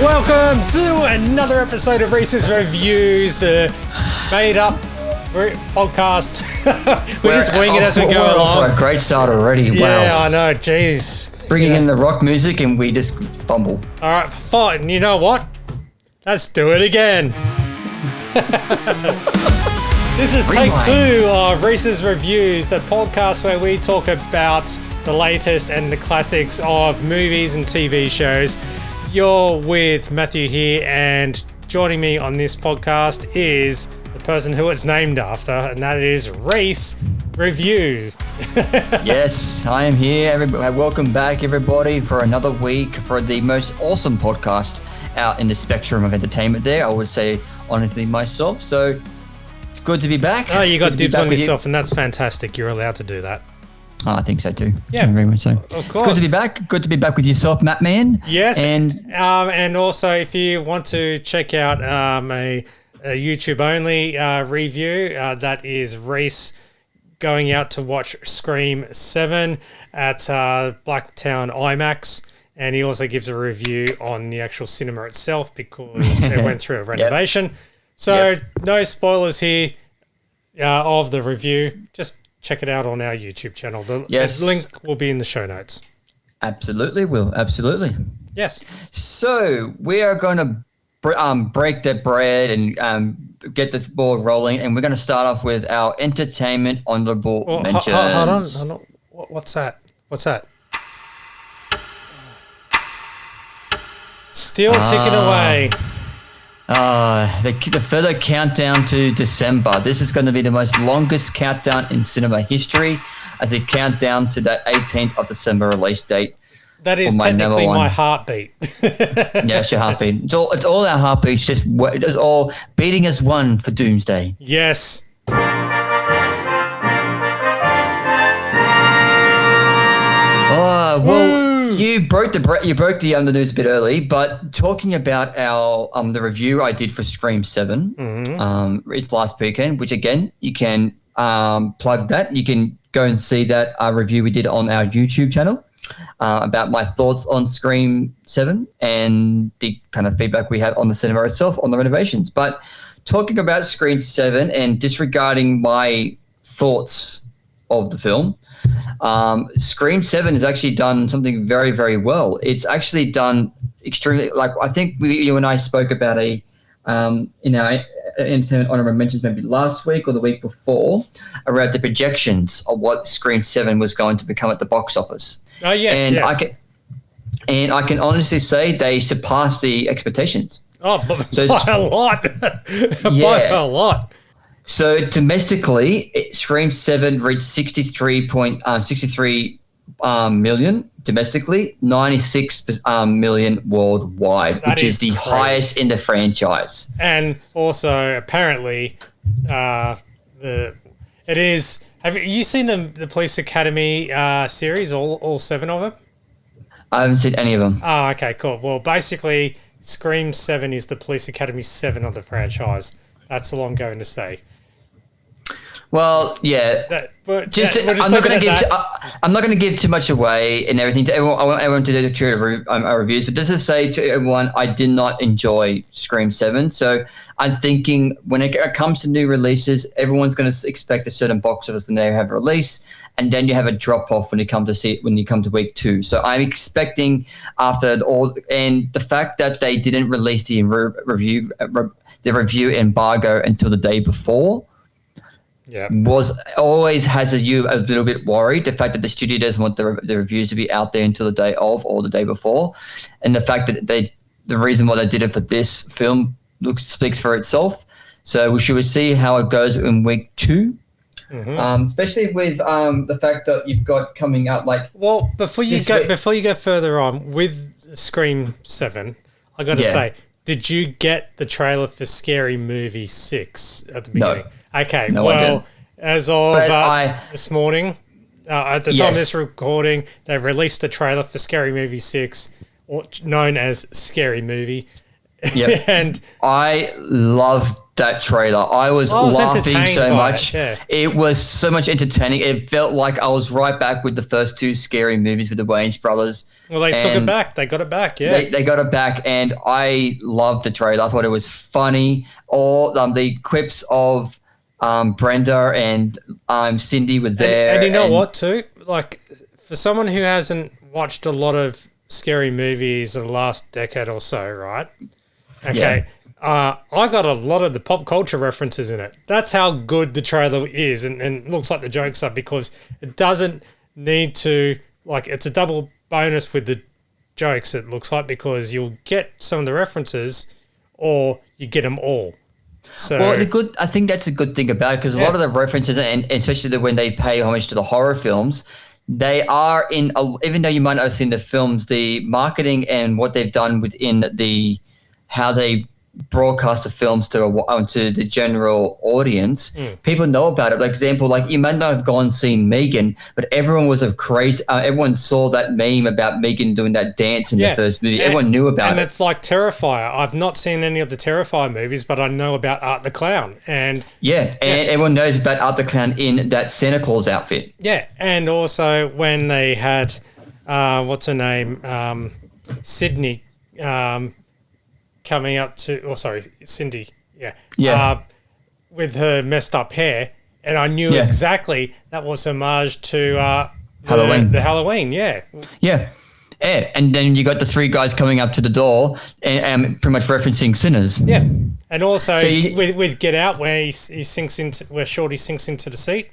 Welcome to another episode of Reece's Reviews, the made-up podcast. We're just winging it as we go along. For a great start already. Yeah, Wow. I know. Jeez. Bringing in the rock music and we just fumble. All right, fine. You know what? Let's do it again. This is take two of Reece's Reviews, the podcast where we talk about the latest and the classics of movies and TV shows. You're with Matthew here, and joining me on this podcast is the person who it's named after, and that is Reece Reviews. Yes, I am here. Welcome back, everybody, for another week for the most awesome podcast out in the spectrum of entertainment there. I would say, honestly, myself. So it's good to be back. Oh, you got dibs on yourself, and that's fantastic. You're allowed to do that. Oh, I think so too. Yeah, very much so. Of course. Good to be back. Good to be back with yourself, Matt Man. Yes, and also if you want to check out a YouTube only review, that is Reece going out to watch Scream 7 at Blacktown IMAX, and he also gives a review on the actual cinema itself because it went through a renovation. Yep. So no spoilers here of the review. Just check it out on our YouTube channel. The link will be in the show notes. Absolutely will. Absolutely. Yes. So we are going to break the bread and get the ball rolling, and we're going to start off with our entertainment honourable mentions. Hold on. What's that? Still ticking away. The further countdown to December. This is going to be the most longest countdown in cinema history as a countdown to that 18th of December release date. That is technically my heartbeat. Yeah, it's your heartbeat. It's all our heartbeats. It's all beating as one for Doomsday. Yes. Oh, well, you broke the news a bit early, but talking about our the review I did for Scream 7, it's last weekend, which again you can plug that. You can go and see that review we did on our YouTube channel about my thoughts on Scream 7 and the kind of feedback we had on the cinema itself on the renovations. But talking about Scream 7 and disregarding my thoughts of the film, Scream 7 has actually done something very, very well. It's actually done extremely, like I think you and I spoke about in our Entertainment Honourable Mentions maybe last week or the week before around the projections of what Scream 7 was going to become at the box office. Oh, yes, and I can honestly say they surpassed the expectations. Oh, by a lot. By a lot. So domestically, Scream 7 reached 63 million domestically, 96 million worldwide, which is the highest in the franchise. And also, apparently, it is. Have you seen the Police Academy series? All 7 of them? I haven't seen any of them. Oh, okay, cool. Well, basically, Scream 7 is the Police Academy 7 of the franchise. That's all I'm going to say. Well, yeah. I'm not going to give too much away and everything. I want everyone to do our reviews, but just to say to everyone, I did not enjoy Scream 7. So I'm thinking when it comes to new releases, everyone's going to expect a certain box office when they have a release, and then you have a drop off when you come to week 2. So I'm expecting after all, and the fact that they didn't release the review embargo until the day before. Yeah, always has you a little bit worried. The fact that the studio doesn't want the reviews to be out there until the day of or the day before, and the fact that the reason why they did it for this film speaks for itself. So we should see how it goes in week 2, especially with the fact that you've got coming out like. Well, before you go further on with Scream 7, I got to say, did you get the trailer for Scary Movie 6 at the beginning? No. Okay, well, as of this morning, at the time of this recording, they released the trailer for Scary Movie 6, or known as Scary Movie. Yep. And I loved that trailer. I was laughing so much. It was so much entertaining. It felt like I was right back with the first two scary movies with the Wayans brothers. Well, they took it back. They got it back, yeah. They got it back, and I loved the trailer. I thought it was funny. All the quips of Brenda and Cindy were there. And you know what, too? Like, for someone who hasn't watched a lot of scary movies in the last decade or so, right? Okay. Yeah. I got a lot of the pop culture references in it. That's how good the trailer is, and it looks like the jokes are, because it doesn't need to, like, it's a double bonus with the jokes, it looks like, because you'll get some of the references or you get them all. So, well, I think that's a good thing about it, because a lot of the references, and especially when they pay homage to the horror films, they are in, even though you might not have seen the films, the marketing and what they've done within how they broadcast the films to the general audience, people know about it. Like example, like you might not have gone and seen Megan, but everyone was everyone saw that meme about Megan doing that dance in the first movie. Everyone knew about it. And it's like Terrifier. I've not seen any of the Terrifier movies, but I know about Art the Clown. And everyone knows about Art the Clown in that Santa Claus outfit. Yeah, and also when they had, what's her name, Sydney, coming up to, Cindy, with her messed up hair, and I knew exactly that was homage to Halloween. The Halloween, yeah, and then you got the three guys coming up to the door and pretty much referencing Sinners. Yeah, and also with Get Out, where where Shorty sinks into the seat.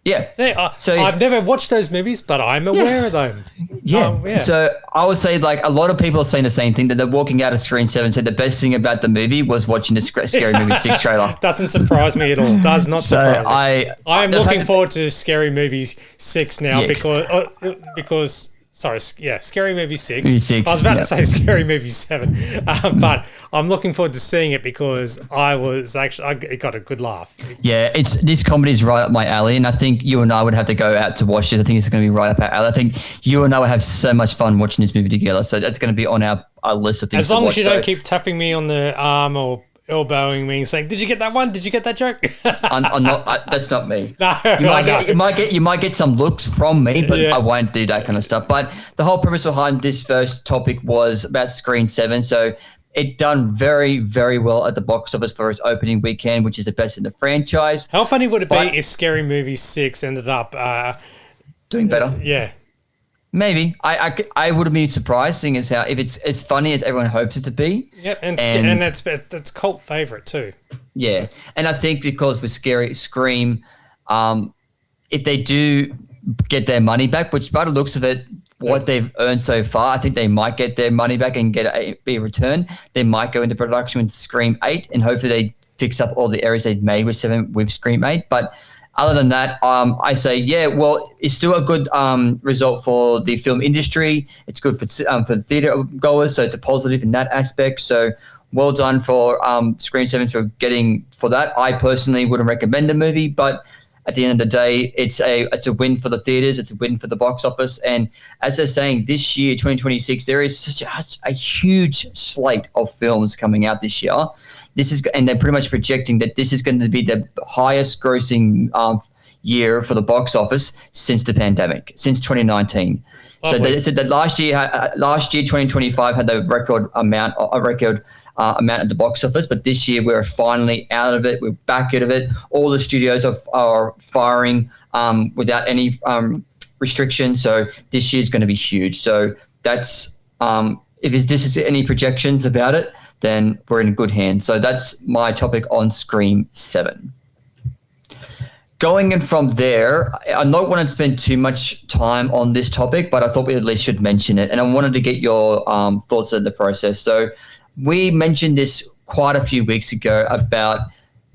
Yeah. So I've never watched those movies, but I'm aware of them. Yeah. So I would say, like, a lot of people are saying the same thing, that they're walking out of Screen 7 said the best thing about the movie was watching the Scary Movie 6 trailer. Doesn't surprise me at all. Does not surprise me. I am looking forward to Scary Movie 6 now because Scary Movie 6. I was about to say Scary Movie 7, but I'm looking forward to seeing it because I got a good laugh. Yeah, this comedy is right up my alley, and I think you and I would have to go out to watch it. I think it's going to be right up our alley. I think you and I would have so much fun watching this movie together, so that's going to be on our list of things as long as you don't keep tapping me on the arm or elbowing me and saying, "Did you get that one? Did you get that joke?" I'm not. That's not me. No, you might get some looks from me, but I won't do that kind of stuff. But the whole premise behind this first topic was about Screen 7. So it done very, very well at the box office for its opening weekend, which is the best in the franchise. How funny would it be if Scary Movie 6 ended up doing better? Yeah. Maybe. I wouldn't be surprised, seeing as how if it's as funny as everyone hopes it to be. Yep, and that's cult favorite too. Yeah, and I think because with Scream, if they do get their money back, which by the looks of it, what they've earned so far, I think they might get their money back and get a return. They might go into production with Scream 8, and hopefully they fix up all the errors they've made with Scream 8, but. Other than that, I say, it's still a good result for the film industry. It's good for the theater goers, so it's a positive in that aspect. So well done for Screen 7 for that. I personally wouldn't recommend the movie, but at the end of the day, it's a win for the theaters. It's a win for the box office. And as they're saying, this year, 2026, there is such a huge slate of films coming out this year. And they're pretty much projecting that this is going to be the highest grossing year for the box office since the pandemic, since 2019. Lovely. So they said that last year, 2025 had the record amount at the box office, but this year we're finally out of it. We're back out of it. All the studios are firing without any restrictions. So this year's going to be huge. So that's if this is any projections about it, then we're in good hands. So that's my topic on Scream 7. Going in from there, I'm not wanting to spend too much time on this topic, but I thought we at least should mention it. And I wanted to get your thoughts on the process. So we mentioned this quite a few weeks ago about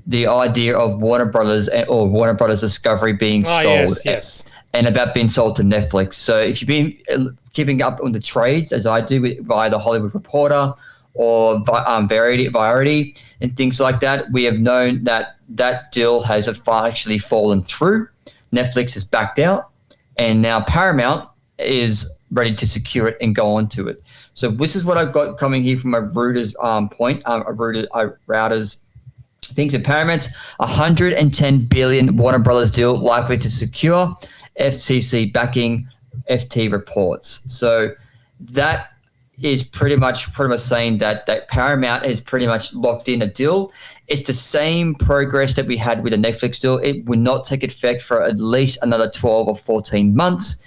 the idea of Warner Brothers Discovery being sold. Yes. And about being sold to Netflix. So if you've been keeping up on the trades, as I do via the Hollywood Reporter, or Variety and things like that, we have known that deal has actually fallen through. Netflix has backed out, and now Paramount is ready to secure it and go on to it. So this is what I've got coming here from a Reuters point, a Reuters Things of Paramount's 110 billion Warner Brothers deal likely to secure FCC backing, FT reports. So that is pretty much saying that Paramount has pretty much locked in a deal. It's the same progress that we had with the Netflix deal. It will not take effect for at least another 12 or 14 months.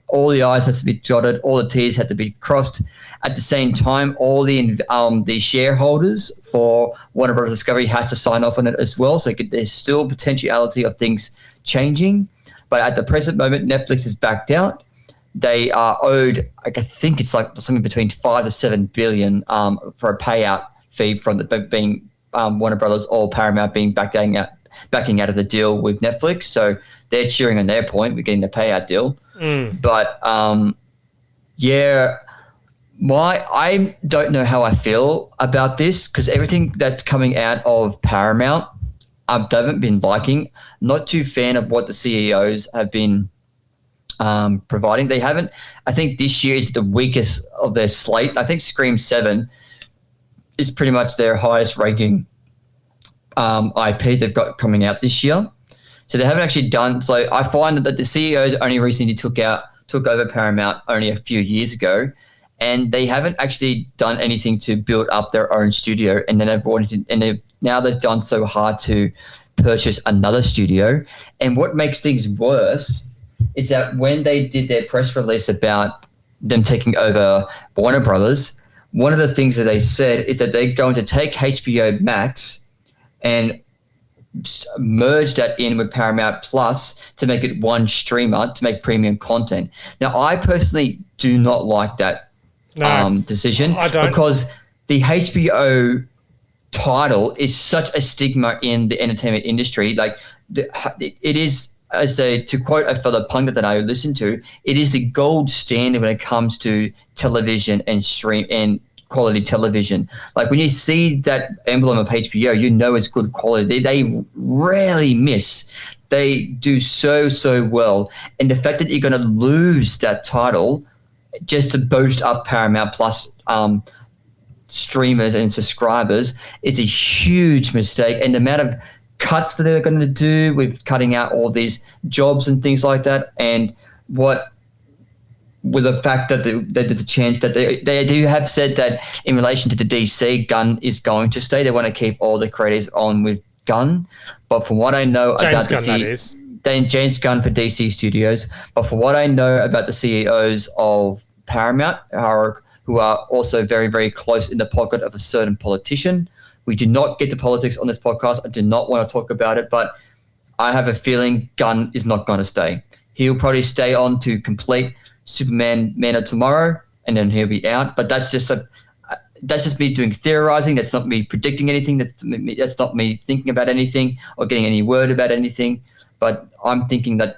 All the I's has to be dotted, all the T's have to be crossed. At the same time, all the shareholders for Warner Bros. Discovery has to sign off on it as well. So there's still potentiality of things changing. But at the present moment, Netflix is backed out. They are owed, I think it's like something between 5 to 7 billion for a payout fee from being Warner Brothers or Paramount being backing out of the deal with Netflix. So they're cheering on their point. We're getting the payout deal. But I don't know how I feel about this because everything that's coming out of Paramount, I haven't been liking. Not too fan of what the CEOs have been providing. They haven't. I think this year is the weakest of their slate. I think Scream 7 is pretty much their highest ranking IP they've got coming out this year. So they haven't actually done. So I find that the CEOs only recently took over Paramount only a few years ago, and they haven't actually done anything to build up their own studio. And then now they've done so hard to purchase another studio. And what makes things worse is that when they did their press release about them taking over Warner Brothers, one of the things that they said is that they're going to take HBO Max and merge that in with Paramount Plus to make it one streamer to make premium content. Now, I personally do not like that decision because the HBO title is such a stigma in the entertainment industry. Like it is, to quote a fellow pundit that I listen to, it is the gold standard when it comes to television and stream and quality television. Like when you see that emblem of HBO, you know it's good quality. They rarely miss. They do so well. And the fact that you're going to lose that title just to boost up Paramount Plus streamers and subscribers is a huge mistake. And the amount of cuts that they're going to do with cutting out all these jobs and things like that, and with the fact that there's a chance that they do have said that in relation to the DC, Gunn is going to stay. They want to keep all the creators on with Gunn. But from what I know James about Gunn, James Gunn for DC Studios. But from what I know about the CEOs of Paramount, who are also very, very close in the pocket of a certain politician. We do not get to politics on this podcast. I do not want to talk about it, but I have a feeling Gunn is not going to stay. He'll probably stay on to complete Superman Man of Tomorrow, and then he'll be out. But that's just me doing theorizing. That's not me predicting anything. That's not me thinking about anything or getting any word about anything. But I'm thinking that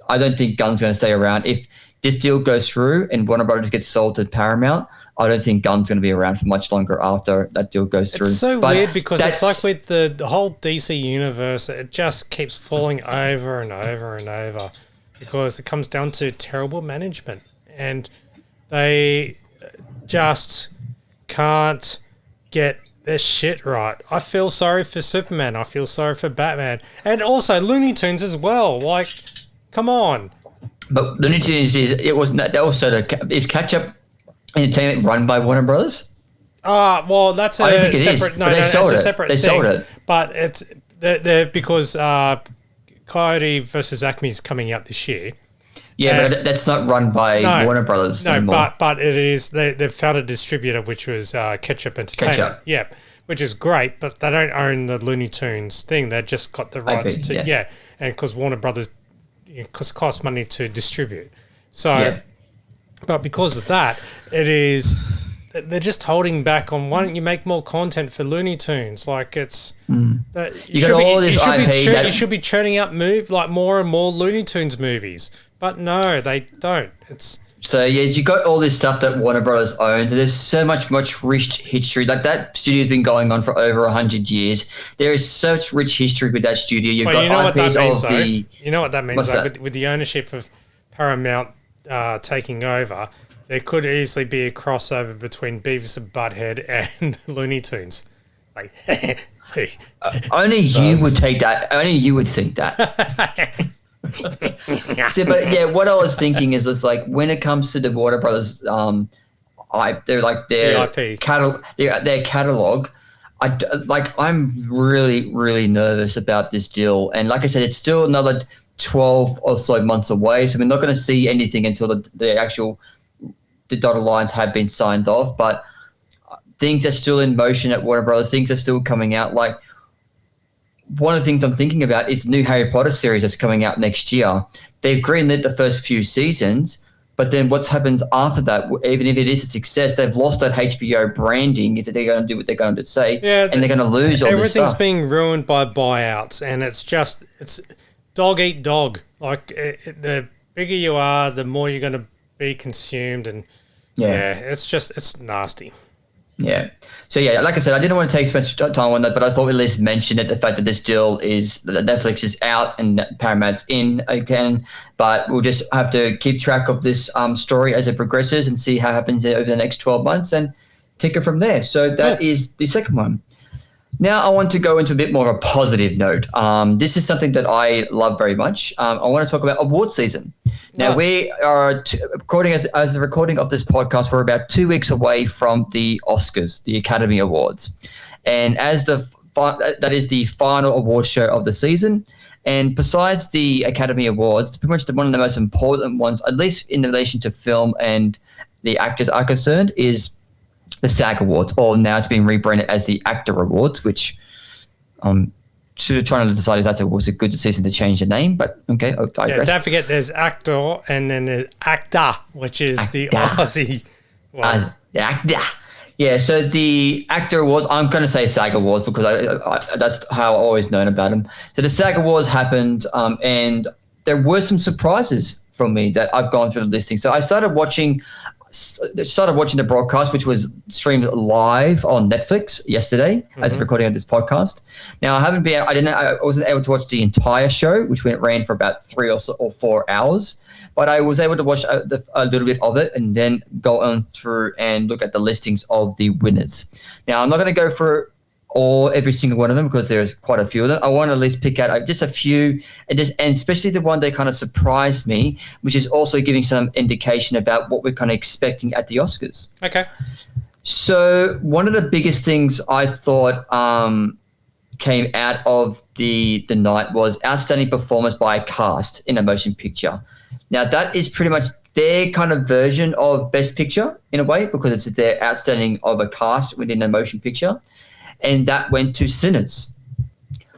I don't think Gunn's going to stay around. If this deal goes through and Warner Brothers gets sold to Paramount, I don't think Gunn's going to be around for much longer after that deal goes through. It's so weird because it's like with the whole DC universe, it just keeps falling over and over and over because it comes down to terrible management and they just can't get their shit right. I feel sorry for Superman. I feel sorry for Batman. And also Looney Tunes as well. Like, come on. But Looney Tunes is catch-up entertainment run by Warner Brothers? Well, that's a separate. No, it's a separate thing. They sold it, but it's because Coyote versus Acme is coming out this year. Yeah, but that's not run by Warner Brothers anymore. But it is. They've found a distributor, which was Ketchup Entertainment. Ketchup. Yeah, which is great, but they don't own the Looney Tunes thing. They just got the rights and because Warner Brothers, because it costs money to distribute. So. Yeah. But because of that, they're just holding back on why don't you make more content for Looney Tunes? Like it's you should be churning out more and more Looney Tunes movies. But no, they don't. So you got all this stuff that Warner Brothers owns. There's so much rich history. Like that studio's been going on for over 100 years. There is such rich history with that studio. You know what that means though? With the ownership of Paramount taking over, there could easily be a crossover between Beavis and Butthead and Looney Tunes. Like, Only you would take that. Only you would think that. See, but yeah, what I was thinking is, it's like when it comes to the Warner Brothers, they're like their IP. their catalog. I'm really, really nervous about this deal, and like I said, it's still another 12 or so months away. So we're not going to see anything until the dotted lines have been signed off. But things are still in motion at Warner Brothers. Things are still coming out. Like, one of the things I'm thinking about is the new Harry Potter series that's coming out next year. They've greenlit the first few seasons, but then what happens after that, even if it is a success, they've lost that HBO branding if they're going to do what they're going to say, and they're going to lose all this stuff. Everything's being ruined by buyouts, and it's dog eat dog. Like, the bigger you are, the more you're going to be consumed, and it's nasty. Yeah. So, yeah, like I said, I didn't want to take so much time on that, but I thought we'd at least mention it, the fact that this deal is that Netflix is out and Paramount's in again. But we'll just have to keep track of this story as it progresses and see how it happens over the next 12 months and take it from there. So that is the second one. Now I want to go into a bit more of a positive note. This is something that I love very much. I want to talk about award season. Now, we are recording as the recording of this podcast, we're about 2 weeks away from the Oscars, the Academy Awards. And as that is the final award show of the season. And besides the Academy Awards, pretty much one of the most important ones, at least in relation to film and the actors are concerned, is the SAG Awards, or now it's been rebranded as the Actor Awards, which sort of trying to decide if was a good decision to change the name, but okay, I digress. Don't forget there's actor and then there's actor, which is the Aussie one. Actor. Yeah, so the Actor Awards, I'm going to say SAG Awards because that's how I've always known about them. So the SAG Awards happened, and there were some surprises from me that I've gone through the listing. So I started watching the broadcast, which was streamed live on Netflix yesterday as recording of this podcast. Now I wasn't able to watch the entire show, which ran for about 3 or 4 hours, but I was able to watch a little bit of it and then go on through and look at the listings of the winners. Now I'm not going to go through every single one of them because there's quite a few of them. I want to at least pick out just a few, and especially the one that kind of surprised me, which is also giving some indication about what we're kind of expecting at the Oscars. Okay. So one of the biggest things I thought came out of the night was outstanding performance by a cast in a motion picture. Now that is pretty much their kind of version of Best Picture in a way, because it's their outstanding of a cast within a motion picture. And that went to Sinners,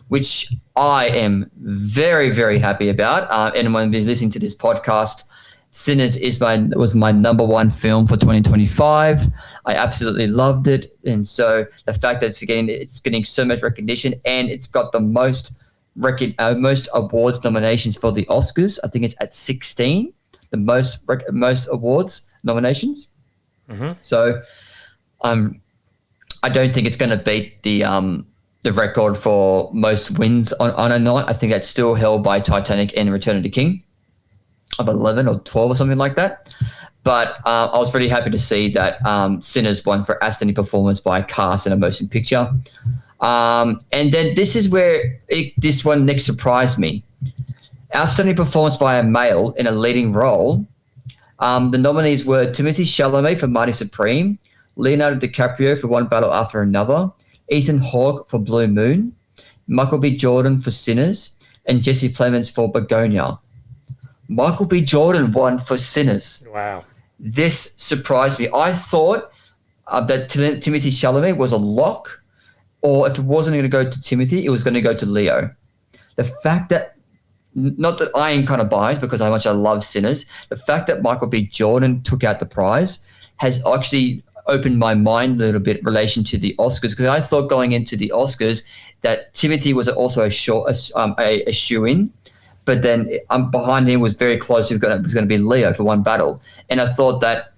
which I am very, very happy about. Anyone who's listening to this podcast, Sinners was my number one film for 2025. I absolutely loved it. And so the fact that it's getting so much recognition, and it's got the most awards nominations for the Oscars. I think it's at 16, the most awards nominations. So I don't think it's going to beat the record for most wins on a night. I think that's still held by Titanic and Return of the King of 11 or 12 or something like that. But I was pretty happy to see that Sinners won for outstanding performance by a cast in a motion picture. And then this is where this one next surprised me. Outstanding performance by a male in a leading role. The nominees were Timothée Chalamet for Mighty Supreme, Leonardo DiCaprio for One Battle After Another, Ethan Hawke for Blue Moon, Michael B. Jordan for Sinners, and Jesse Plemons for Begonia. Michael B. Jordan won for Sinners. Wow. This surprised me. I thought that Timothée Chalamet was a lock, or if it wasn't going to go to Timothy, it was going to go to Leo. The fact that, not that I am kind of biased because how much I love Sinners, the fact that Michael B. Jordan took out the prize has actually opened my mind a little bit in relation to the Oscars, because I thought going into the Oscars that Timothy was also a shoe-in, but then behind him was very close. It was going to be Leo for One Battle. And I thought that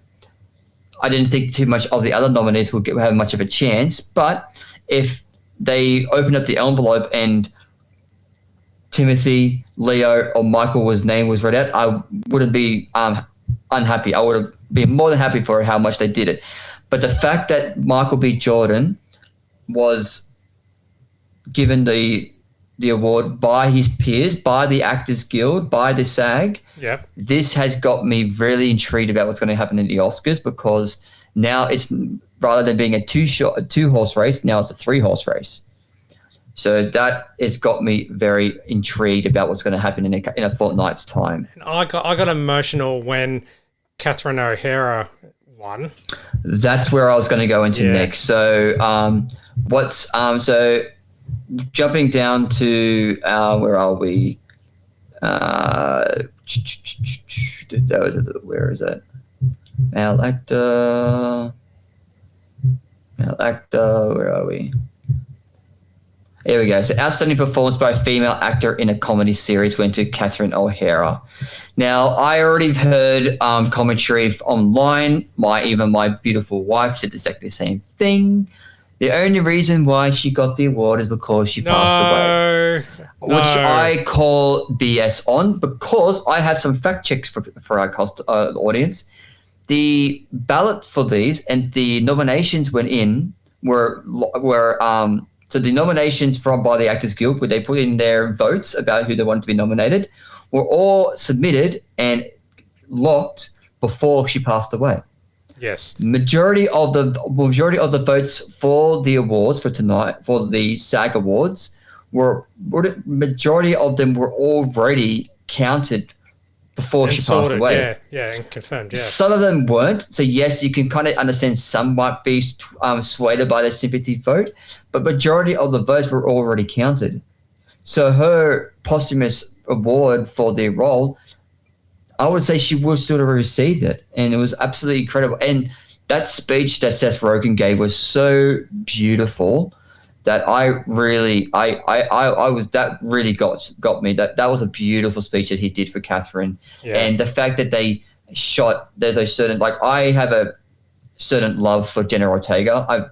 I didn't think too much of the other nominees would have much of a chance, but if they opened up the envelope and Timothy, Leo, or Michael's name was read out, I wouldn't be unhappy. I would have been more than happy for how much they did it. But the fact that Michael B. Jordan was given the award by his peers, by the Actors Guild, by the SAG. Yep. This has got me really intrigued about what's going to happen in the Oscars, because now it's, rather than being a two-horse race, now it's a three-horse race. So that has got me very intrigued about what's going to happen in a fortnight's time. And I got emotional when Catherine O'Hara won. That's where I was going to go into next. So so jumping down to where are we? Where is it? Male actor. Where are we? Here we go. So outstanding performance by a female actor in a comedy series went to Catherine O'Hara. Now, I already heard commentary online. Even my beautiful wife said exactly the same thing. The only reason why she got the award is because she passed away. Which I call BS on, because I have some fact checks for our audience. The ballot for these and the nominations went in were so the nominations by the Actors Guild, where they put in their votes about who they wanted to be nominated, were all submitted and locked before she passed away. Yes. Majority of the votes for the awards for tonight, for the SAG Awards, majority of them were already counted before she passed away. Yeah, and confirmed, yeah. Some of them weren't. So, yes, you can kind of understand some might be swayed by the sympathy vote, but majority of the votes were already counted. So her posthumous award for the role, I would say she would still have received it. And it was absolutely incredible. And that speech that Seth Rogen gave was so beautiful that that really got me. That was a beautiful speech that he did for Catherine. Yeah. And the fact that I have a certain love for Jenna Ortega. I've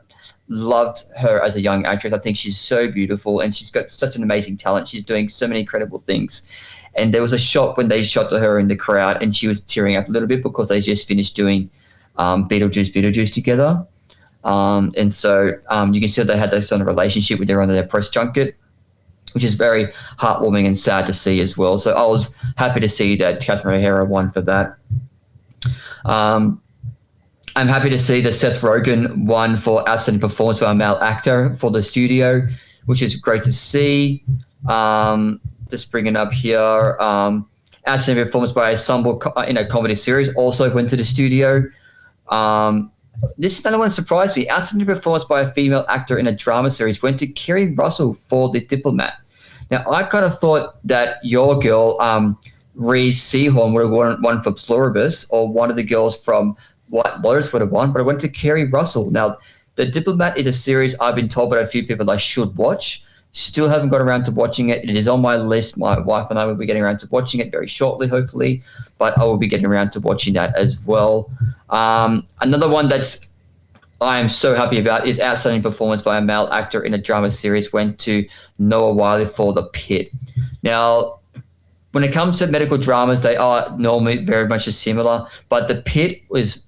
loved her as a young actress. I think she's so beautiful and she's got such an amazing talent. She's doing so many incredible things. And there was a shot when they shot to her in the crowd and she was tearing up a little bit because they just finished doing Beetlejuice together. And so you can see they had this sort of relationship with their press junket, which is very heartwarming and sad to see as well. So I was happy to see that Catherine O'Hara won for that. I'm happy to see that Seth Rogen won for outstanding performance by a male actor for the studio, which is great to see. Just bringing up here, outstanding performance by a ensemble in a comedy series also went to the studio. This another one surprised me. Outstanding performance by a female actor in a drama series went to Kerry Russell for The Diplomat. Now, I kind of thought that your girl, Reece would have won for Pluribus, or one of the girls from White Lotus would have won, but I went to Kerry Russell. Now, The Diplomat is a series I've been told by a few people I should watch. Still haven't got around to watching it. It is on my list. My wife and I will be getting around to watching it very shortly, hopefully, but I will be getting around to watching that as well. Another one that's I am so happy about is outstanding performance by a male actor in a drama series went to Noah Wyle for The Pit. Now, when it comes to medical dramas, they are normally very much similar, but The Pit was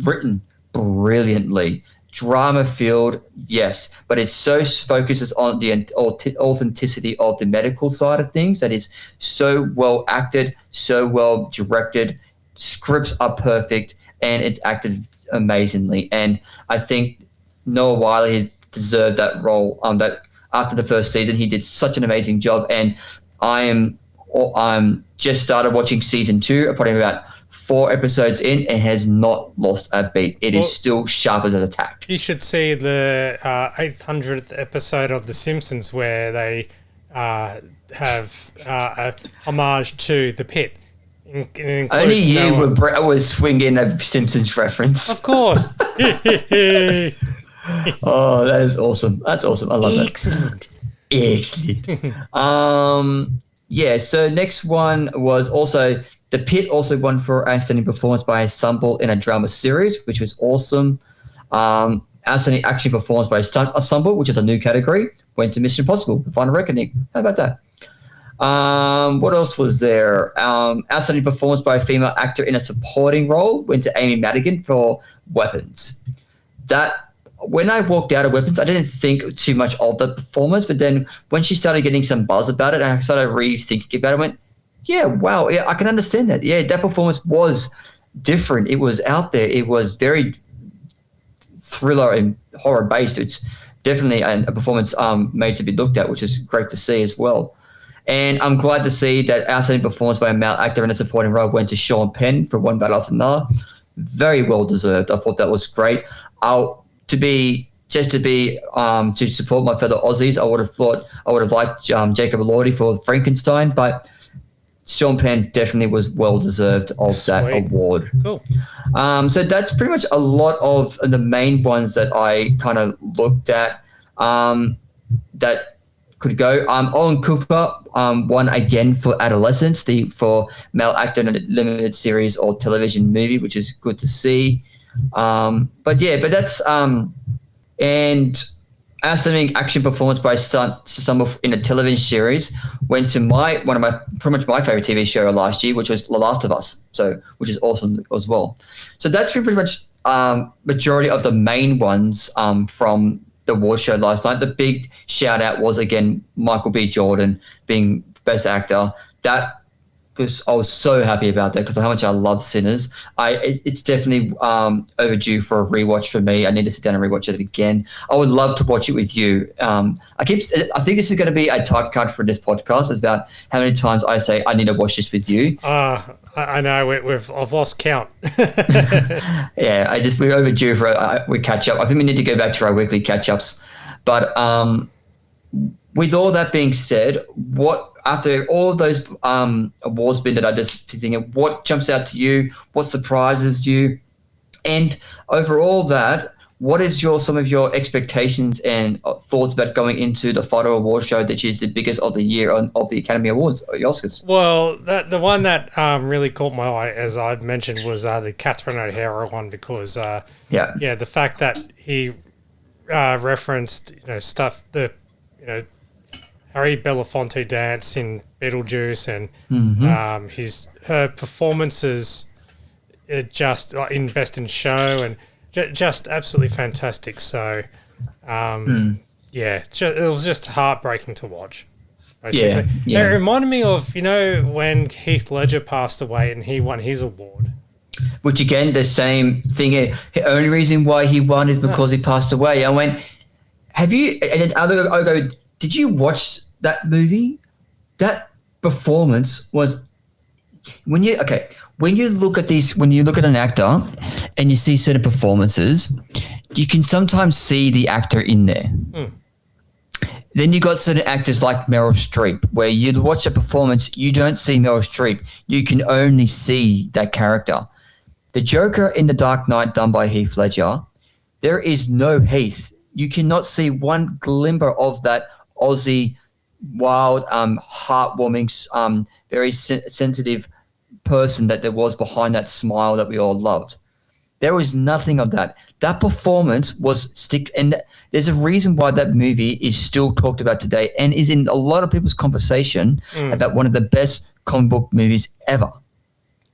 written brilliantly. Drama filled, yes, but it so focuses on the authenticity of the medical side of things that is so well acted, so well directed. Scripts are perfect, and it's acted amazingly. And I think Noah Wyle has deserved that role. That after the first season, he did such an amazing job. And I'm just started watching season 2, probably about 4 episodes in, and has not lost a beat. It is still sharp as an attack. You should see the 800th episode of The Simpsons where they have a homage to The Pit. Only you was swinging a Simpsons reference. Of course. Oh, that is awesome. That's awesome. I love Excellent. Yeah, so next one was also The Pit also won for outstanding performance by a ensemble in a drama series, which was awesome. Outstanding action performance by a stunt ensemble, which is a new category, went to Mission Impossible: The Final Reckoning. How about that? What else was there? Outstanding performance by a female actor in a supporting role went to Amy Madigan for Weapons. That when I walked out of Weapons, I didn't think too much of the performance, but then when she started getting some buzz about it, and I started rethinking about it, I went, yeah, wow, yeah, I can understand that. Yeah, that performance was different. It was out there. It was very thriller and horror based. It's definitely a performance made to be looked at, which is great to see as well. And I'm glad to see that outstanding performance by a male actor in a supporting role went to Sean Penn for One Battle After Another. Very well deserved. I thought that was great. To support my fellow Aussies, I would have liked Jacob Elordi for Frankenstein, but Sean Penn definitely was well deserved of that award. Cool. So that's pretty much a lot of the main ones that I kind of looked at that could go. Owen Cooper won again for Adolescence, for male actor in a limited series or television movie, which is good to see. But that's and outstanding action performance by someone in a television series went to pretty much my favorite TV show last year, which was The Last of Us. So, which is awesome as well. So that's been pretty much majority of the main ones from the award show last night. The big shout out was again Michael B. Jordan being best actor. That I was so happy about that because of how much I love Sinners. It's definitely overdue for a rewatch for me. I need to sit down and rewatch it again. I would love to watch it with you. I think this is going to be a type card for this podcast. It's about how many times I say I need to watch this with you. I know I've lost count. Yeah, we're overdue for we catch up. I think we need to go back to our weekly catch ups. But with all that being said, after all of those awards been that I just thinking of, what jumps out to you? What surprises you? And overall, what is some of your expectations and thoughts about going into the final award show that is the biggest of the year of the Academy Awards, the Oscars? Well, the one that really caught my eye, as I'd mentioned, was the Catherine O'Hara one because the fact that he referenced stuff Harry Belafonte dance in Beetlejuice and her performances just in Best in Show and just absolutely fantastic. So, it was just heartbreaking to watch. Basically. Yeah. It reminded me of, when Heath Ledger passed away and he won his award. Which, again, the same thing. The only reason why he won is because he passed away. I went, have you... And I go, did you watch that movie? That performance was... When you look at an actor and you see certain performances, you can sometimes see the actor in there. Then you got certain actors like Meryl Streep, where you watch a performance, you don't see Meryl Streep. You can only see that character. The Joker in The Dark Knight done by Heath Ledger, there is no Heath. You cannot see one glimmer of that Aussie, wild, heartwarming, very sensitive person that there was behind that smile that we all loved. There was nothing of that. That performance was and there's a reason why that movie is still talked about today and is in a lot of people's conversation about one of the best comic book movies ever.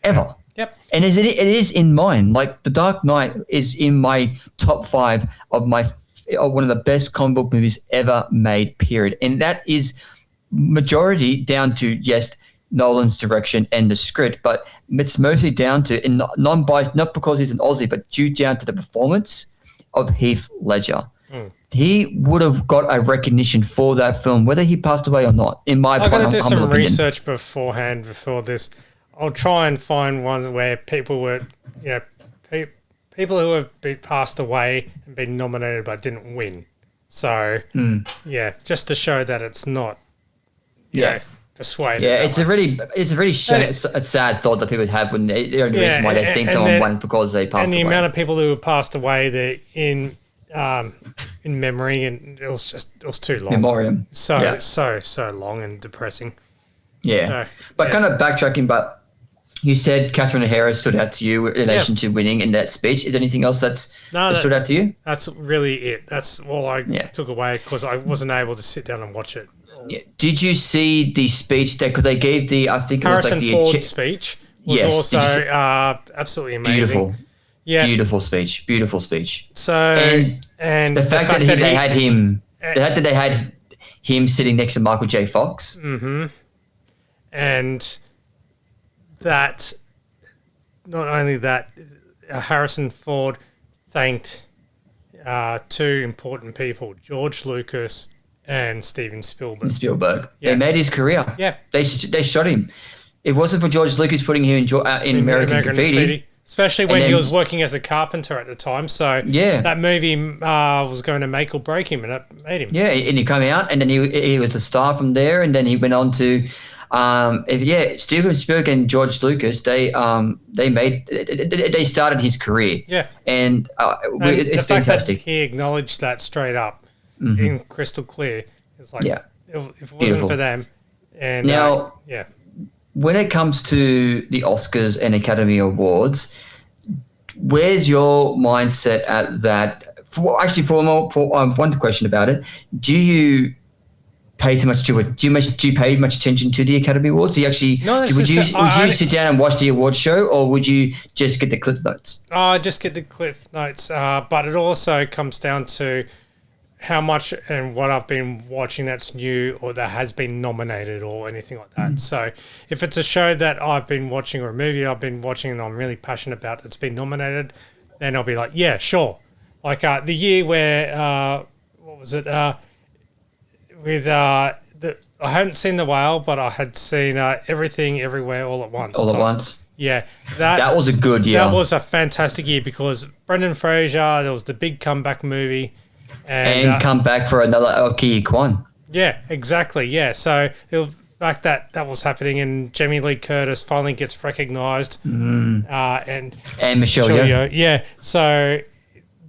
Yep. And it is in mine. Like The Dark Knight is in my top 5 of one of the best comic book movies ever made, period. And that is majority down to, yes, Nolan's direction and the script, but it's mostly down to, and non-biased, not because he's an Aussie, but due down to the performance of Heath Ledger. He would have got a recognition for that film, whether he passed away or not. In my I've got to do some opinion. research beforehand before this. I'll try and find ones where people were, people who have passed away and been nominated but didn't win. So, just to show that it's not, persuaded. Yeah, it's a really sad thought that people have when the only reason why they think someone won is because they passed away. And the amount of people who have passed away, they're in memory, and it was too long. Memoriam. So long and depressing. Yeah. Kind of backtracking, but you said Catherine O'Hara stood out to you in relation to winning in that speech. Is there anything else that stood out to you? That's really it. That's all I took away because I wasn't able to sit down and watch it. Yeah. Did you see the speech there? Because they gave Harrison Ford's speech was also absolutely amazing. Beautiful. Yeah. Beautiful speech. Beautiful speech. So And the fact that they had him sitting next to Michael J. Fox. Mm-hmm. And that, not only that, Harrison Ford thanked two important people, George Lucas and Steven Spielberg. Yeah. They made his career. Yeah. They shot him. It wasn't for George Lucas putting him in American Graffiti. Especially when he was working as a carpenter at the time. So that movie was going to make or break him, and it made him. Yeah, and he came out, and then he was a star from there, and then he went on to, Steven Spielberg and George Lucas. They started his career. Yeah, and it's the fantastic. Fact that he acknowledged that straight up in crystal clear. It's like, if it wasn't for them, and now, when it comes to the Oscars and Academy Awards, where's your mindset at that? For one question about it, do you pay too much to it? Do you pay much attention to the Academy Awards? Do you actually would you sit down and watch the award show, or would you just get the cliff notes? I just get the cliff notes, but it also comes down to how much and what I've been watching that's new or that has been nominated or anything like that. So if it's a show that I've been watching or a movie I've been watching and I'm really passionate about that's been nominated, then I'll be like, yeah, sure. Like the year where, what was it? I hadn't seen The Whale, but I had seen Everything Everywhere All at Once. All at once. Yeah. That was a good year. That was a fantastic year because Brendan Fraser, there was the big comeback movie. And come back for another Ki Kwan. Yeah, exactly. Yeah, so the fact that was happening and Jamie Lee Curtis finally gets recognised, and Michelle Yeoh. Yeah, so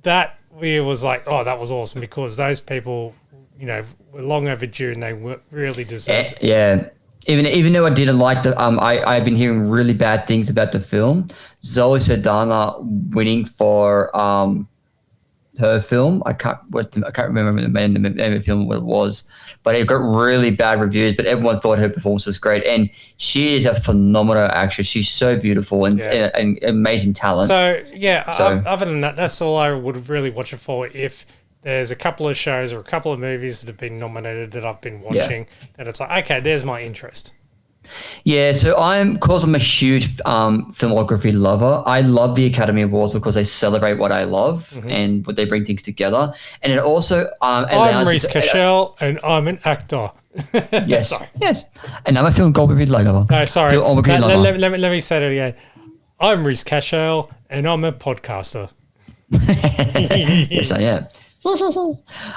that year was like, oh, that was awesome because those people, were long overdue and they really deserved it. Yeah. Even though I didn't like the I've been hearing really bad things about the film. Zoe Saldana winning for her film. I can't remember the name of the film, what it was, but it got really bad reviews, but everyone thought her performance was great, and she is a phenomenal actress. She's so beautiful and amazing talent. So other than that, that's all I would really watch it for. If there's a couple of shows or a couple of movies that have been nominated that I've been watching, then it's like, okay, there's my interest. Yeah, so because I'm a huge filmography lover, I love the Academy Awards because they celebrate what I love and what they bring things together. And it also I'm Reece Cashel and I'm an actor. Yes, yes. And I'm a filmography lover. No, sorry. Let me say it again. I'm Reece Cashel and I'm a podcaster. Yes, I am.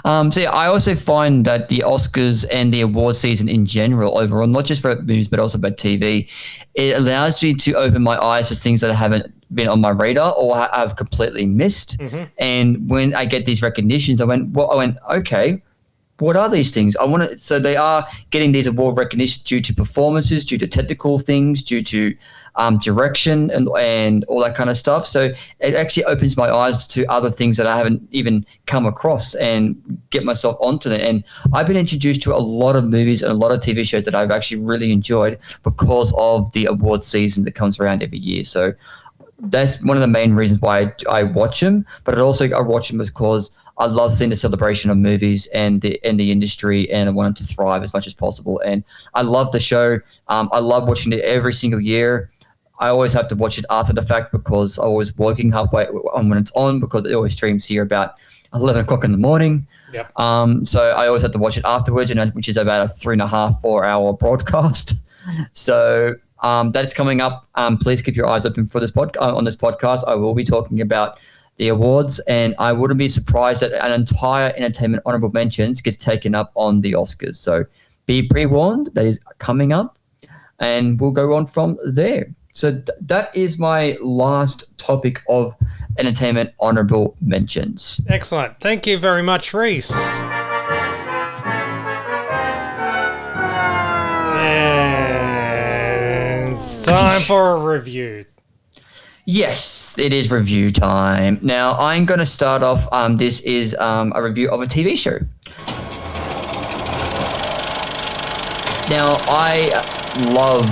I also find that the Oscars and the award season in general, overall, not just for movies but also about TV, it allows me to open my eyes to things that haven't been on my radar or I've completely missed. And when I get these recognitions, I went, okay, what are these things? So they are getting these award recognitions due to performances, due to technical things, due to direction and all that kind of stuff. So it actually opens my eyes to other things that I haven't even come across and get myself onto it. And I've been introduced to a lot of movies and a lot of TV shows that I've actually really enjoyed because of the award season that comes around every year. So that's one of the main reasons why I watch them. But I watch them because I love seeing the celebration of movies and the industry, and I want it to thrive as much as possible. And I love the show. I love watching it every single year. I always have to watch it after the fact because I was working halfway on when it's on because it always streams here about 11 o'clock in the morning. Yep. So I always have to watch it afterwards, which is about a 3.5-4 hour broadcast. So that's coming up. Please keep your eyes open for this on this podcast. I will be talking about the awards, and I wouldn't be surprised that an entire entertainment honorable mentions gets taken up on the Oscars. So be pre-warned, that is coming up, and we'll go on from there. So that is my last topic of entertainment honorable mentions. Excellent. Thank you very much, Reece. And it's time for a review. Yes, it is review time. Now, I'm going to start off. This is a review of a TV show. Now, I love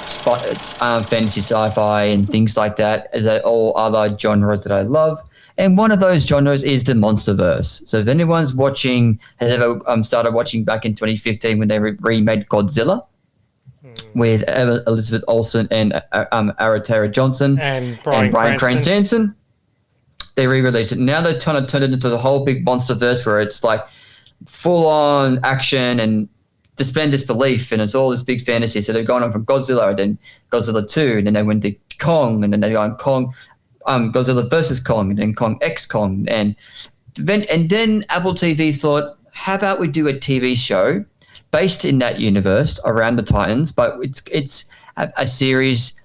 fantasy, sci-fi, and things like that, as all other genres that I love. And one of those genres is the MonsterVerse. So if anyone's has ever started watching back in 2015 when they remade Godzilla with Elizabeth Olsen and Aaron Taylor Johnson and Bryan Cranston, they re-released it. Now they're trying to turn it into the whole big MonsterVerse where it's like full-on action and suspend disbelief, and it's all this big fantasy. So they've gone on from Godzilla, and then Godzilla 2, and then they went to Kong, and then they gone Kong, Godzilla versus Kong, and then Kong X Kong, and then Apple TV thought, how about we do a TV show based in that universe around the Titans, but it's a series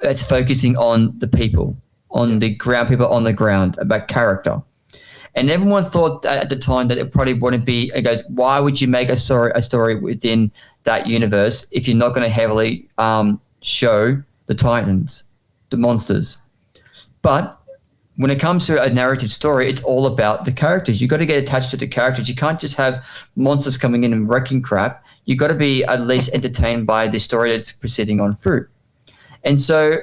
that's focusing on the people, on the ground, people on the ground, about character. And everyone thought that at the time that it probably wouldn't be. It goes, why would you make a story within that universe if you're not going to heavily show the Titans, the monsters? But when it comes to a narrative story, it's all about the characters. You've got to get attached to the characters. You can't just have monsters coming in and wrecking crap. You've got to be at least entertained by the story that's proceeding on through. And so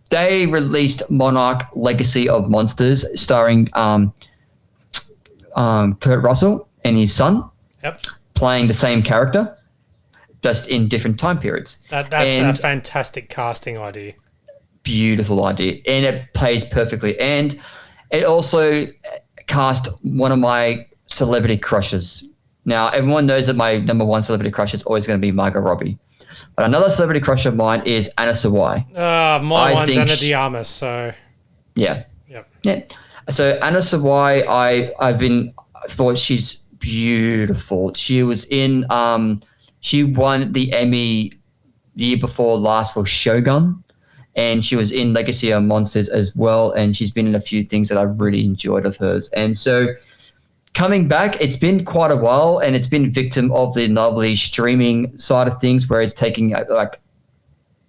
they released Monarch Legacy of Monsters, starring Kurt Russell and his son, playing the same character, just in different time periods. That's a fantastic casting idea. Beautiful idea, and it plays perfectly. And it also cast one of my celebrity crushes. Now, everyone knows that my number one celebrity crush is always going to be Margot Robbie. But another celebrity crush of mine is Anna Sawai. My one's Anna de Armas, so... Yeah. So Anna Sawai, I thought she's beautiful. She was in she won the Emmy the year before last for Shogun, and she was in Legacy of Monsters as well, and she's been in a few things that I really enjoyed of hers. And so coming back, it's been quite a while, and it's been victim of the lovely streaming side of things where it's taking like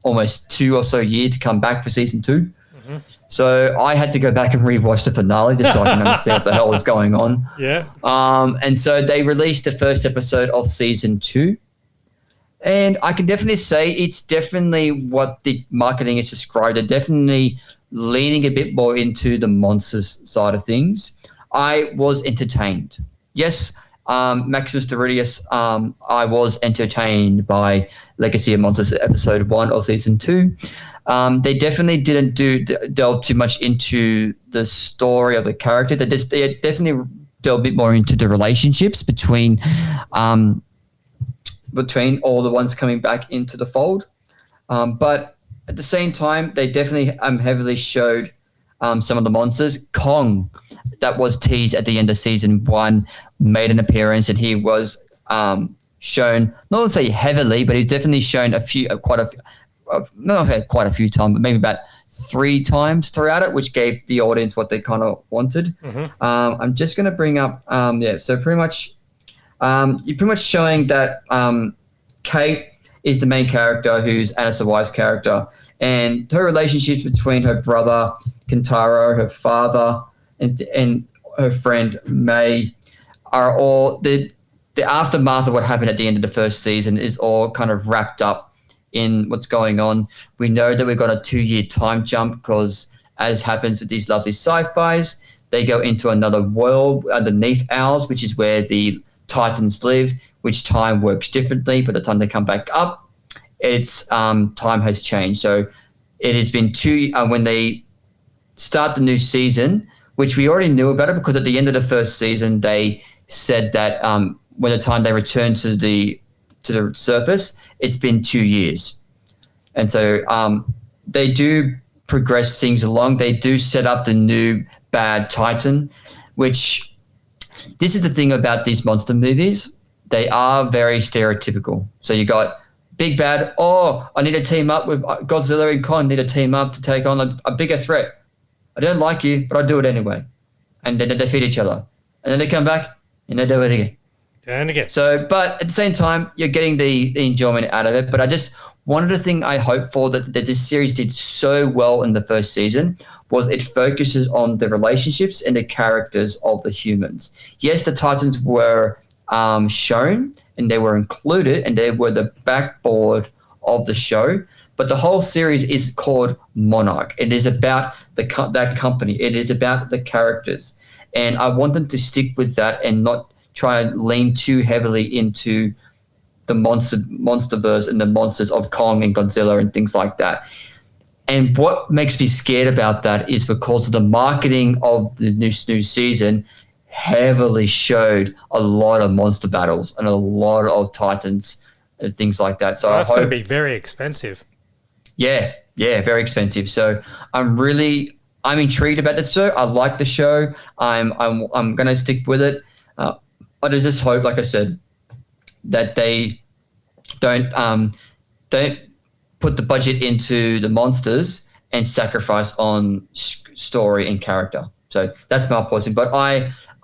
almost 2 or so years to come back for season 2. So I had to go back and rewatch the finale just so I can understand what the hell was going on. Yeah. And so they released the first episode of season 2. And I can definitely say it's definitely what the marketing is described. They're definitely leaning a bit more into the monsters side of things. I was entertained. Yes, Maximus Doridius, I was entertained by Legacy of Monsters episode 1 of season 2. They definitely didn't delve too much into the story of the character. They definitely delve a bit more into the relationships between all the ones coming back into the fold. But at the same time, they definitely heavily showed some of the monsters. Kong, that was teased at the end of season 1, made an appearance, and he was shown, not to say heavily, but he's definitely shown quite a few times, but maybe about 3 times throughout it, which gave the audience what they kind of wanted. I'm just going to bring up, so pretty much, you're pretty much showing that Kate is the main character, who's Anna Sawai's character, and her relationships between her brother, Kentaro, her father, and her friend, May, are all, the aftermath of what happened at the end of the first season is all kind of wrapped up in what's going on. We know that we've got a 2-year time jump because, as happens with these lovely sci-fis, they go into another world underneath ours, which is where the Titans live, which time works differently. By the time they come back up, it's time has changed. So it has been 2 when they start the new season, which we already knew about it because at the end of the first season they said that when the time they return to the surface, it's been 2 years. And so they do progress things along. They do set up the new bad Titan, which this is the thing about these monster movies. They are very stereotypical. So you got big bad, I need to team up with Godzilla and Kong, need to team up to take on a bigger threat. I don't like you, but I do it anyway. And then they defeat each other. And then they come back and they do it again. And again. So, but at the same time, you're getting the enjoyment out of it. But one of the things I hope for that this series did so well in the first season was it focuses on the relationships and the characters of the humans. Yes, the Titans were shown and they were included and they were the backboard of the show. But the whole series is called Monarch. It is about that company. It is about the characters. And I want them to stick with that and not try and lean too heavily into the monsterverse and the monsters of Kong and Godzilla and things like that. And what makes me scared about that is because of the marketing of the new season heavily showed a lot of monster battles and a lot of titans and things like that. So that's going to be very expensive. Yeah, very expensive. So I'm intrigued about this show. I like the show. I'm going to stick with it. I just hope, like I said, that they don't put the budget into the monsters and sacrifice on story and character. So that's my point. But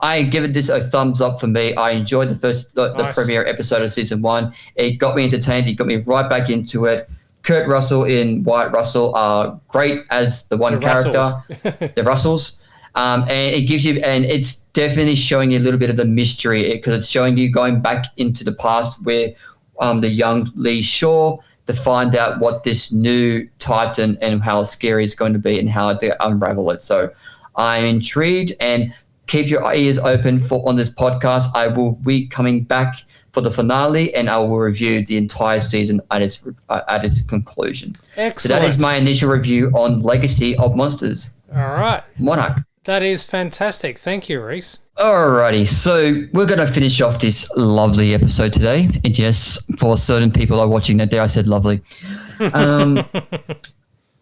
I give this a thumbs up for me. I enjoyed the premiere episode of season 1. It got me entertained. It got me right back into it. Kurt Russell and Wyatt Russell are great as the character. The Russells. And it gives you, and it's definitely showing you a little bit of the mystery because it's showing you going back into the past where the young Lee Shaw to find out what this new Titan and how scary it's going to be and how to unravel it. So I'm intrigued, and keep your ears open on this podcast. I will be coming back for the finale, and I will review the entire season at its conclusion. Excellent. So that is my initial review on Legacy of Monsters. All right. Monarch. That is fantastic. Thank you, Reece. Alrighty, so we're going to finish off this lovely episode today. And yes, for certain people are watching that there, I said lovely.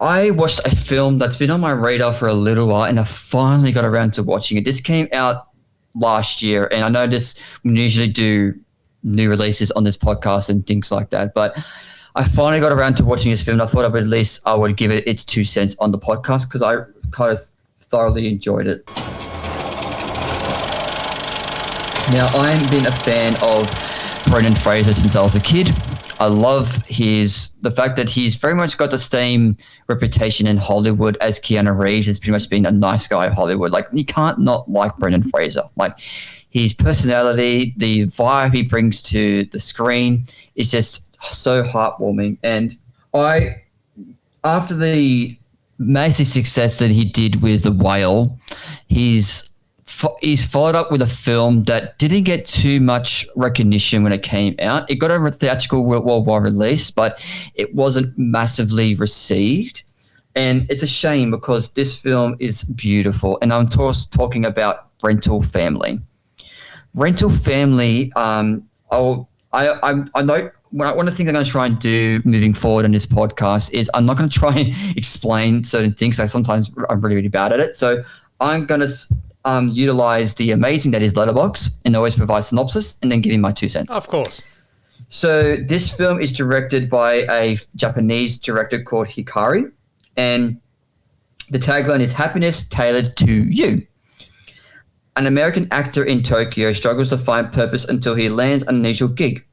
I watched a film that's been on my radar for a little while, and I finally got around to watching it. This came out last year, and I know we usually do new releases on this podcast and things like that, but I finally got around to watching this film. And I thought I would give it its 2 cents on the podcast because I kind of thoroughly enjoyed it. Now, I've been a fan of Brendan Fraser since I was a kid. I love the fact that he's very much got the same reputation in Hollywood as Keanu Reeves has pretty much been a nice guy in Hollywood. Like, you can't not like Brendan Fraser. Like, his personality, the vibe he brings to the screen is just so heartwarming. And after the massive success that he did with The Whale, he's followed up with a film that didn't get too much recognition when it came out. It got a theatrical worldwide release, but it wasn't massively received. And it's a shame because this film is beautiful. And I'm talking about Rental Family. Rental Family, I know one of the things I'm going to try and do moving forward on this podcast is I'm not going to try and explain certain things. Sometimes I'm really, really bad at it. So I'm going to utilize the amazing that is Letterboxd and always provide synopsis and then give you my 2 cents. Of course. So this film is directed by a Japanese director called Hikari, and the tagline is "Happiness Tailored to You." An American actor in Tokyo struggles to find purpose until he lands an initial gig,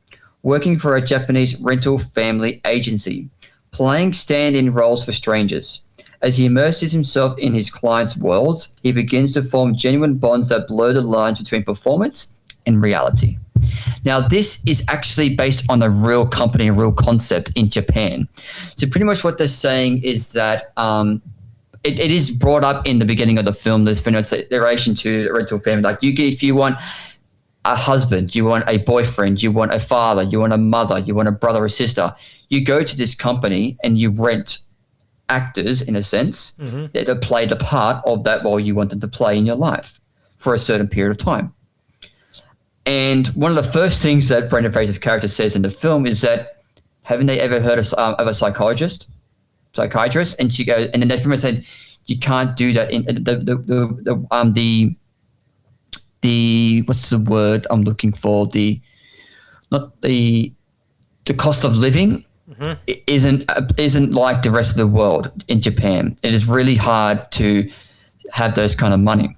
working for a Japanese rental family agency, playing stand-in roles for strangers. As he immerses himself in his clients' worlds, he begins to form genuine bonds that blur the lines between performance and reality. Now, this is actually based on a real company, a real concept in Japan. So pretty much what they're saying is that it is brought up in the beginning of the film, there's relation to the rental family. Like, if you want a husband, you want a boyfriend, you want a father, you want a mother, you want a brother or sister, you go to this company and you rent actors, in a sense, that play the part of that role you wanted to play in your life for a certain period of time. And one of the first things that Brendan Fraser's character says in the film is that, haven't they ever heard of a psychiatrist? And she goes, and then they pretty much said, you can't do that. In the what's the word I'm looking for? The cost of living isn't like the rest of the world in Japan. It is really hard to have those kind of money.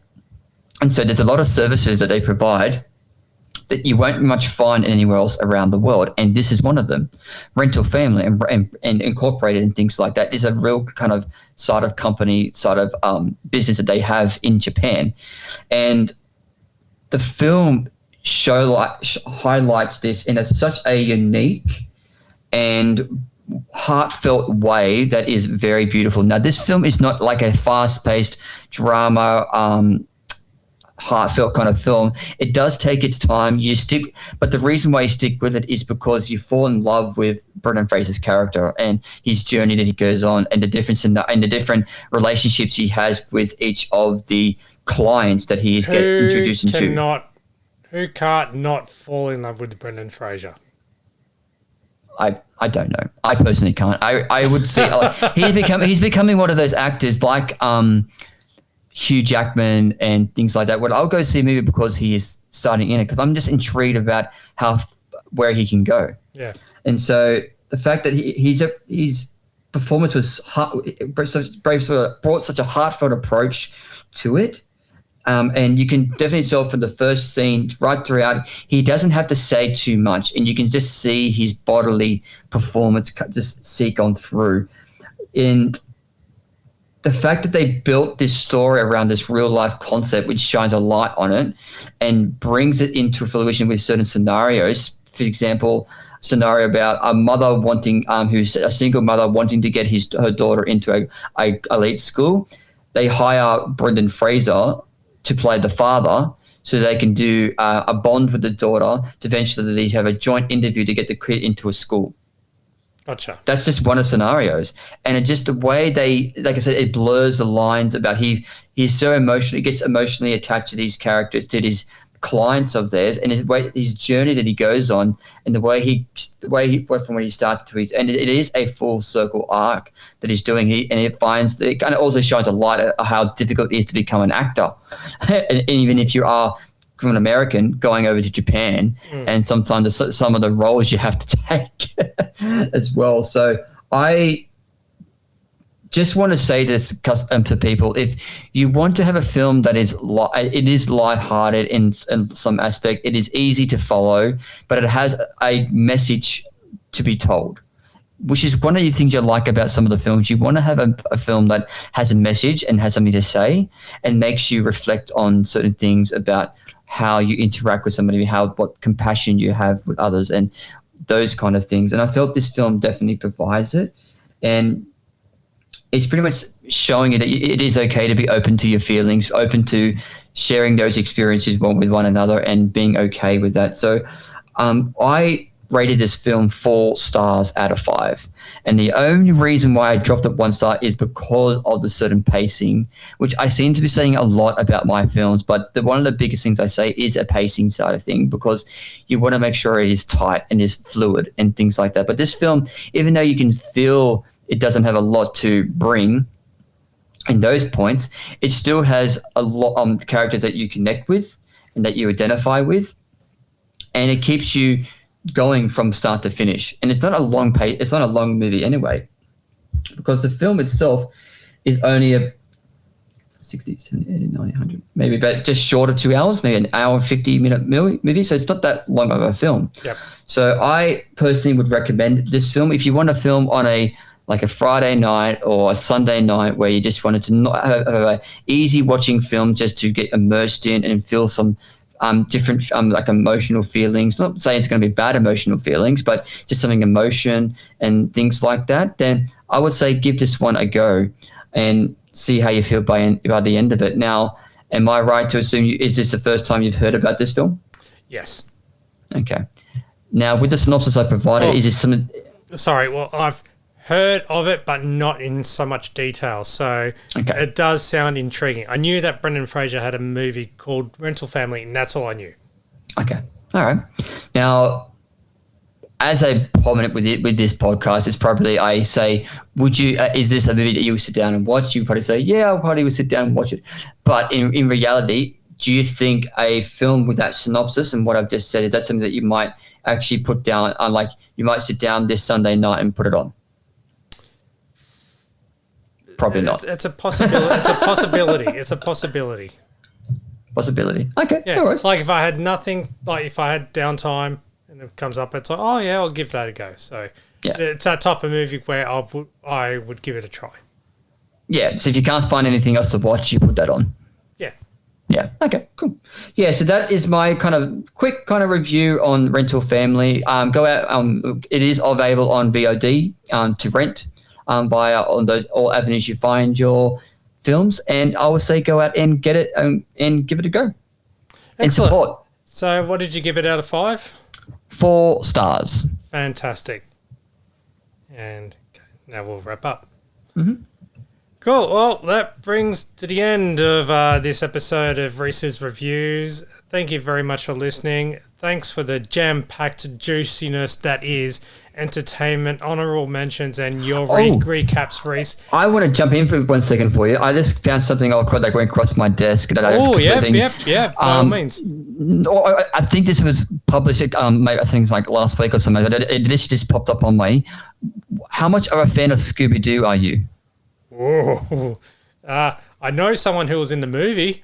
And so there's a lot of services that they provide that you won't much find anywhere else around the world. And this is one of them. Rental Family and Incorporated and things like that is a real kind of sort of company, sort of business that they have in Japan. And the film highlights this in such a unique and heartfelt way that is very beautiful. Now, this film is not like a fast-paced drama, heartfelt kind of film. It does take its time. But the reason why you stick with it is because you fall in love with Brendan Fraser's character and his journey that he goes on, and the difference in the different relationships he has with each of the clients that he is introduced into. Who can't not fall in love with Brendan Fraser? I don't know. I personally can't. I would say he's becoming one of those actors like Hugh Jackman and things like that. Well, I'll go see a movie because he is starting in it, because I'm just intrigued about where he can go. Yeah. And so the fact that his performance was brought such a heartfelt approach to it. And you can definitely tell from the first scene right throughout, he doesn't have to say too much, and you can just see his bodily performance just seek on through. And the fact that they built this story around this real life concept, which shines a light on it and brings it into fruition with certain scenarios. For example, scenario about a mother wanting, who's a single mother wanting to get her daughter into a elite school. They hire Brendan Fraser to play the father, so they can do a bond with the daughter to eventually they have a joint interview to get the kid into a school. Gotcha. That's just one of the scenarios. And it just the way they, like I said, it blurs the lines about he's so emotional, he gets emotionally attached to these characters, to these clients of theirs, and his journey that he goes on, and the way he from when he started to his, and it is a full circle arc that he's doing. And it kind of also shines a light at how difficult it is to become an actor, and even if you are an American going over to Japan, and sometimes some of the roles you have to take as well. So I just want to say this to people: if you want to have a film that is it is lighthearted in some aspect, it is easy to follow, but it has a message to be told, which is one of the things you like about some of the films. You want to have a film that has a message and has something to say and makes you reflect on certain things about how you interact with somebody, what compassion you have with others, and those kind of things. And I felt this film definitely provides it, and it's pretty much showing you that it is okay to be open to your feelings, open to sharing those experiences with one another, and being okay with that. So I rated this film 4 stars out of 5. And the only reason why I dropped it 1 star is because of the certain pacing, which I seem to be saying a lot about my films. But one of the biggest things I say is a pacing side of thing, because you want to make sure it is tight and is fluid and things like that. But this film, even though you can feel it doesn't have a lot to bring in those points, it still has a lot of characters that you connect with and that you identify with. And it keeps you going from start to finish. And it's not a long movie anyway, because the film itself is only a 60, 70, 80, 90, 100, maybe about just short of 2 hours, maybe an hour and 50-minute movie. So it's not that long of a film. Yep. So I personally would recommend this film if you want a film on a Friday night or a Sunday night where you just wanted to not have an easy watching film, just to get immersed in and feel some different like emotional feelings. Not saying it's going to be bad emotional feelings, but just something emotion and things like that. Then I would say give this one a go and see how you feel by the end of it. Now, am I right to assume is this the first time you've heard about this film? Yes. Okay. Now, with the synopsis I provided, is this something? Sorry. Well, I've heard of it, but not in so much detail. So It does sound intriguing. I knew that Brendan Fraser had a movie called Rental Family, and that's all I knew. Okay. All right. Now, as a prominent with this podcast, it's probably I say, would you? Is this a movie that you would sit down and watch? You probably say, yeah, I probably would sit down and watch it. But in reality, do you think a film with that synopsis and what I've just said, is that something that you might actually put down? Like you might sit down this Sunday night and put it on? Probably not. It's a possibility. It's a possibility. It's a possibility. Possibility. Okay. Yeah. No worries. Like if I had nothing, like if I had downtime and it comes up, it's like, oh yeah, I'll give that a go. So yeah, it's that type of movie where I would give it a try. Yeah. So if you can't find anything else to watch, you put that on. Yeah. Yeah. Okay. Cool. Yeah. So that is my kind of quick kind of review on Rental Family. Go out. It is available on VOD to rent via on those all avenues you find your films, and I would say go out and get it and give it a go. Excellent. And support. So, what did you give it out of 5? 4 stars. Fantastic. And now we'll wrap up. Mm-hmm. Cool. Well, that brings to the end of this episode of Reese's Reviews. Thank you very much for listening. Thanks for the jam-packed juiciness that is entertainment, honourable mentions, and your recaps, Reece. I want to jump in for 1 second for you. I just found something that went across my desk. By all means. I think this was published, things like last week or something. This just popped up on me. How much of a fan of Scooby-Doo are you? Oh, I know someone who was in the movie,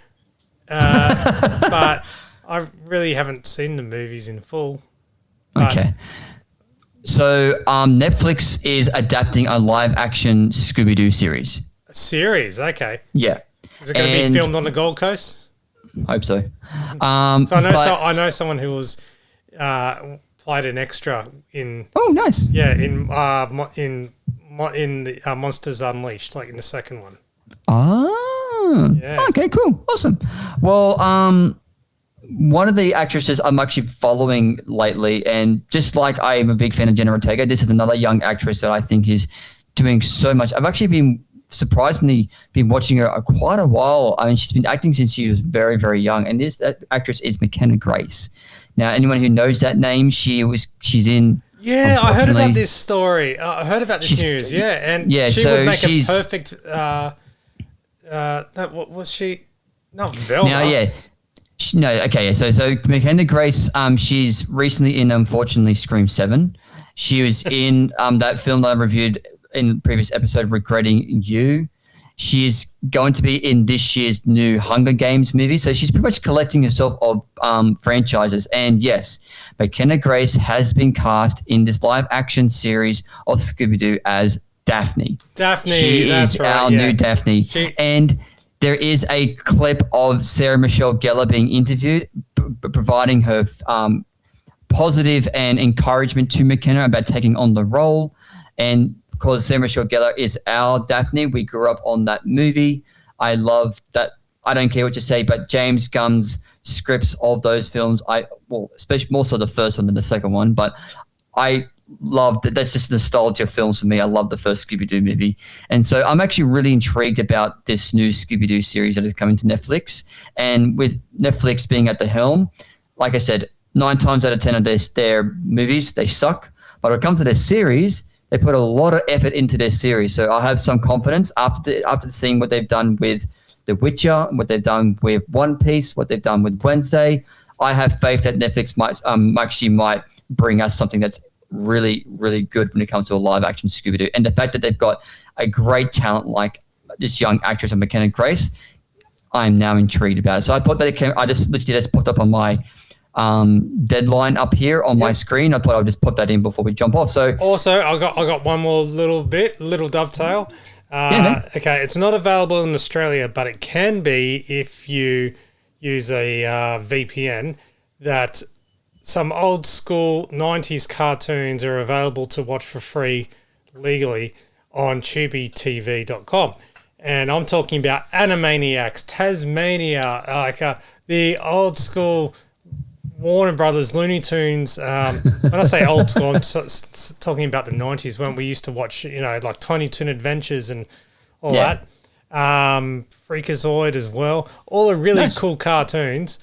but I really haven't seen the movies in full. Okay. So Netflix is adapting a live-action Scooby-Doo series. A series, okay. Yeah. Is it going to be filmed on the Gold Coast? Hope so. I know someone who was played an extra in. Oh, nice. Yeah, in the Monsters Unleashed, like in the second one. Oh. Yeah. Okay. Cool. Awesome. Well, one of the actresses I'm actually following lately, and just like I am a big fan of Jenna Ortega, this is another young actress that I think is doing so much. I've actually been watching her quite a while. I mean, she's been acting since she was very, very young, and that actress is McKenna Grace. Now, anyone who knows that name, she's in. Yeah, I heard about this story. I heard about this news. Yeah, and she would make a perfect. What was she? Not Velma. Now, yeah. No, okay. So McKenna Grace, she's recently in, unfortunately, Scream 7. She was in that film that I reviewed in the previous episode, Regretting You. She's going to be in this year's new Hunger Games movie. So she's pretty much collecting herself of franchises. And yes, McKenna Grace has been cast in this live-action series of Scooby-Doo as Daphne. She is our new Daphne. And there is a clip of Sarah Michelle Gellar being interviewed, providing her positive and encouragement to McKenna about taking on the role. And because Sarah Michelle Gellar is our Daphne, we grew up on that movie. I love that. I don't care what you say, but James Gunn's scripts of those films, especially more so the first one than the second one, but I love that. That's just nostalgia films for me. I love the first Scooby-Doo movie. And so I'm actually really intrigued about this new Scooby-Doo series that is coming to Netflix. And with Netflix being at the helm, like I said, 9 times out of 10 of their movies, they suck. But when it comes to their series, they put a lot of effort into their series. So I have some confidence after seeing what they've done with The Witcher, what they've done with One Piece, what they've done with Wednesday. I have faith that Netflix might bring us something that's really, really good when it comes to a live-action Scooby-Doo. And the fact that they've got a great talent like this young actress of McKenna Grace, I'm now intrigued about it. So I thought that I just literally just popped up on my deadline up here on my screen. I thought I'd just put that in before we jump off. So also, I got one more little dovetail. Okay, it's not available in Australia, but it can be if you use a VPN. That some old school 90s cartoons are available to watch for free legally on tubitv.com. And I'm talking about Animaniacs, Tasmania, like the old school Warner Brothers, Looney Tunes. When I say old school, I'm talking about the 90s when we used to watch, like Tiny Toon Adventures and all that. Freakazoid as well. All are really cool cartoons.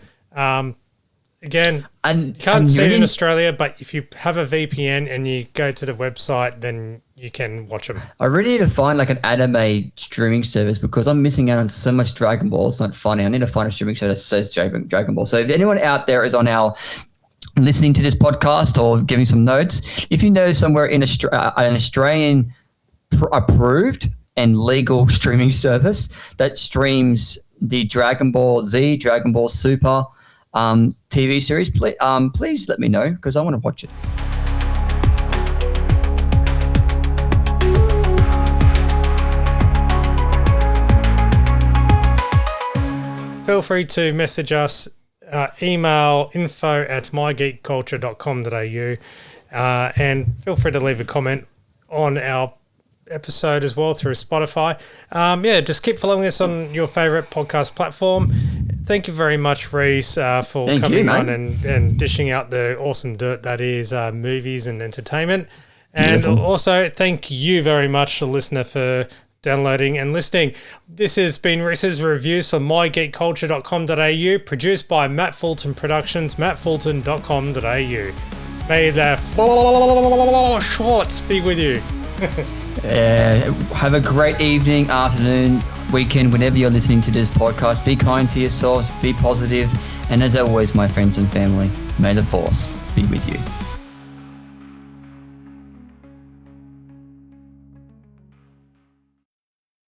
Again, you can't see it in Australia, but if you have a VPN and you go to the website, then you can watch them. I really need to find like an anime streaming service because I'm missing out on so much Dragon Ball. It's not funny. I need to find a streaming show that says Dragon Ball. So if anyone out there is on our listening to this podcast or giving some notes, if you know somewhere in an Australian approved and legal streaming service that streams the Dragon Ball Z, Dragon Ball Super TV series, please let me know because I want to watch it. feel free to message us, email info@mygeekculture.com.au, and feel free to leave a comment on our episode as well through Spotify. Just keep following us on your favorite podcast platform. Thank you very much, Reece, for coming on and dishing out the awesome dirt that is movies and entertainment. And also thank you very much, the listener, for downloading and listening. This has been Reece's Reviews for mygeekculture.com.au, produced by Matt Fulton Productions, mattfulton.com.au. May the Schwartz be with you. Have a great evening, afternoon, weekend, whenever you're listening to this podcast. Be kind to yourselves, be positive, and as always, my friends and family, may the force be with you.